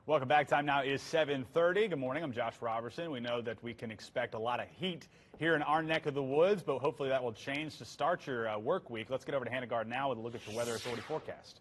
Welcome back. Time now is 7:30. Good morning. I'm Josh Robertson. We know that we can expect a lot of heat here in our neck of the woods, but hopefully that will change to start your work week. Let's get over to Gard now with a look at your weather authority forecast.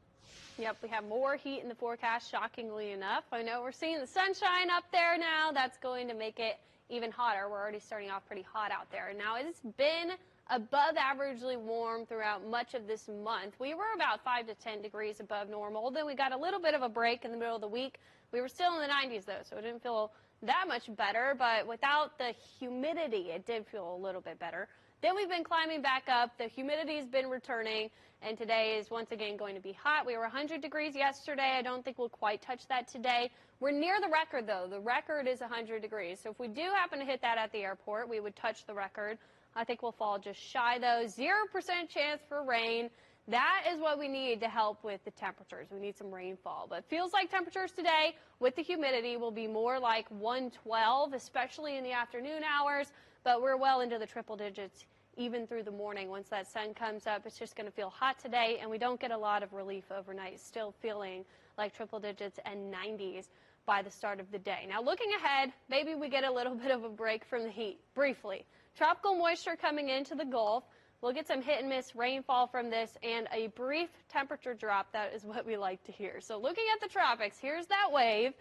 Yep, we have more heat in the forecast, shockingly enough. I know we're seeing the sunshine up there now. That's going to make it even hotter. We're already starting off pretty hot out there. Now, it's been above averagely warm throughout much of this month. We were about 5 to 10 degrees above normal. Then we got a little bit of a break in the middle of the week. We were still in the 90s, though, so it didn't feel that much better. But without the humidity, it did feel a little bit better. Then we've been climbing back up. The humidity's been returning, and today is once again going to be hot. We were 100 degrees yesterday. I don't think we'll quite touch that today. We're near the record, though. The record is 100 degrees. So if we do happen to hit that at the airport, we would touch the record. I think we'll fall just shy, though. 0% chance for rain. That is what we need to help with the temperatures. We need some rainfall. But it feels like temperatures today with the humidity will be more like 112, especially in the afternoon hours. But we're well into the triple digits even through the morning. Once that sun comes up, it's just going to feel hot today, and we don't get a lot of relief overnight. Still feeling like triple digits and 90s by the start of the day. Now, looking ahead, maybe we get a little bit of a break from the heat briefly. Tropical moisture coming into the Gulf. We'll get some hit and miss rainfall from this and a brief temperature drop. That is what we like to hear. So looking at the tropics, here's that wave.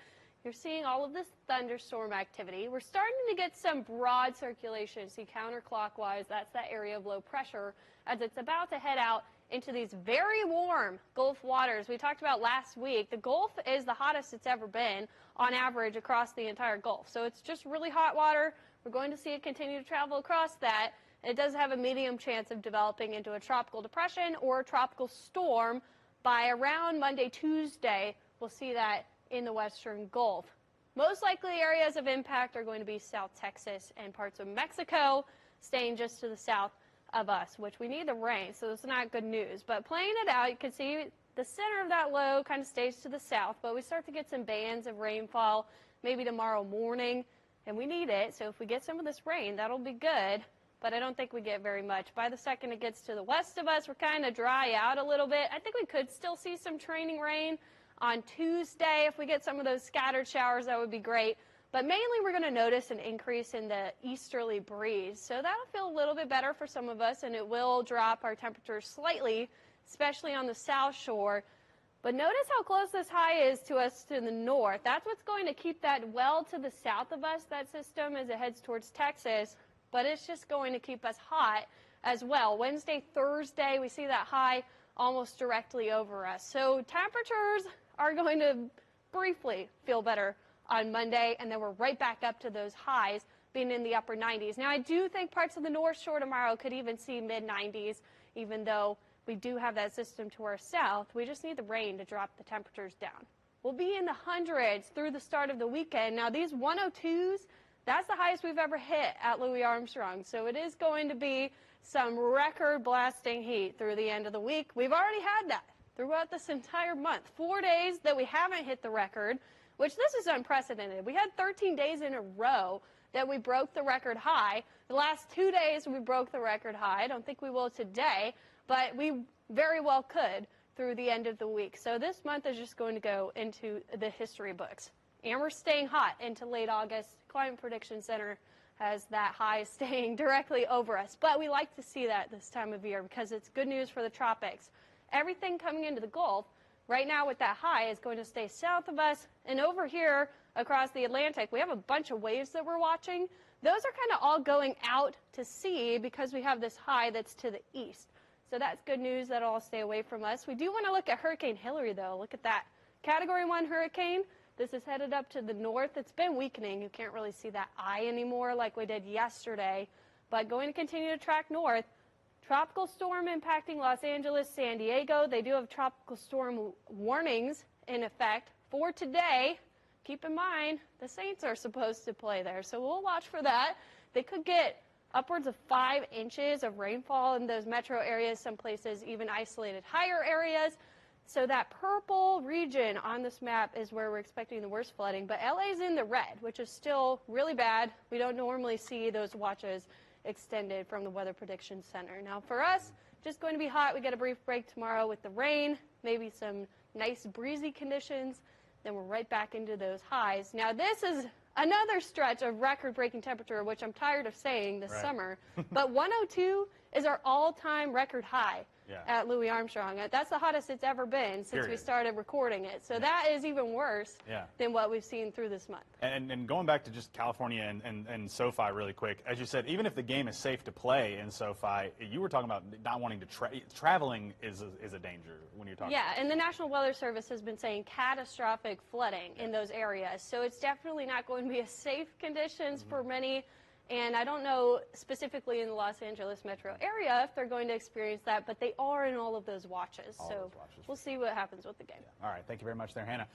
You're seeing all of this thunderstorm activity. We're starting to get some broad circulation. See, counterclockwise, that's that area of low pressure as it's about to head out into these very warm Gulf waters. We talked about last week, the Gulf is the hottest it's ever been on average across the entire Gulf. So it's just really hot water. We're going to see it continue to travel across that. It does have a medium chance of developing into a tropical depression or a tropical storm by around Monday, Tuesday. We'll see that in the western Gulf. Most likely areas of impact are going to be South Texas and parts of Mexico, staying just to the south of us, which we need the rain, so it's not good news. But playing it out, you can see the center of that low kind of stays to the south, but we start to get some bands of rainfall maybe tomorrow morning, and we need it. So if we get some of this rain, that'll be good. But I don't think we get very much. By the second it gets to the west of us, we're kind of dry out a little bit. I think we could still see some training rain on Tuesday. If we get some of those scattered showers, that would be great. But mainly we're going to notice an increase in the easterly breeze. So that'll feel a little bit better for some of us, and it will drop our temperatures slightly, especially on the south shore. But notice how close this high is to us to the north. That's what's going to keep that well to the south of us, that system, as it heads towards Texas. But it's just going to keep us hot as well. Wednesday, Thursday, we see that high almost directly over us. So temperatures are going to briefly feel better on Monday, and then we're right back up to those highs being in the upper 90s. Now, I do think parts of the North Shore tomorrow could even see mid-90s, even though we do have that system to our south. We just need the rain to drop the temperatures down. We'll be in the hundreds through the start of the weekend. Now, these 102s, that's the highest we've ever hit at Louis Armstrong. So it is going to be some record blasting heat through the end of the week. We've already had that throughout this entire month. 4 days that we haven't hit the record, which this is unprecedented. We had 13 days in a row that we broke the record high. The last 2 days we broke the record high. I don't think we will today, but we very well could through the end of the week. So this month is just going to go into the history books. And we're staying hot into late August. Climate Prediction Center has that high staying directly over us. But we like to see that this time of year because it's good news for the tropics. Everything coming into the Gulf right now with that high is going to stay south of us. And over here across the Atlantic, we have a bunch of waves that we're watching. Those are kind of all going out to sea because we have this high that's to the east. So that's good news. That'll all stay away from us. We do want to look at Hurricane Hilary, though. Look at that. Category 1 hurricane. This is headed up to the north. It's been weakening. You can't really see that eye anymore like we did yesterday, but going to continue to track north. Tropical storm impacting Los Angeles, San Diego. They do have tropical storm warnings in effect for today. Keep in mind, the Saints are supposed to play there, so we'll watch for that. They could get upwards of 5 inches of rainfall in those metro areas, some places even isolated higher areas. So that purple region on this map is where we're expecting the worst flooding. But LA's in the red, which is still really bad. We don't normally see those watches extended from the Weather Prediction Center. Now for us, just going to be hot. We get a brief break tomorrow with the rain, maybe some nice breezy conditions. then we're right back into those highs. Now, this is another stretch of record-breaking temperature, which I'm tired of saying this summer, but 102 is our all-time record high at Louis Armstrong. That's the hottest it's ever been since we started recording it. So that is even worse than what we've seen through this month. And going back to just California and SoFi really quick, as you said, even if the game is safe to play in SoFi, you were talking about not wanting to traveling is a danger when you're talking. Yeah, and the National Weather Service has been saying catastrophic flooding in those areas. So it's definitely not going to be a safe conditions for many. And I don't know specifically in the Los Angeles metro area if they're going to experience that, but they are in all of those watches. So we'll see what happens with the game. All right. Thank you very much there, Hannah.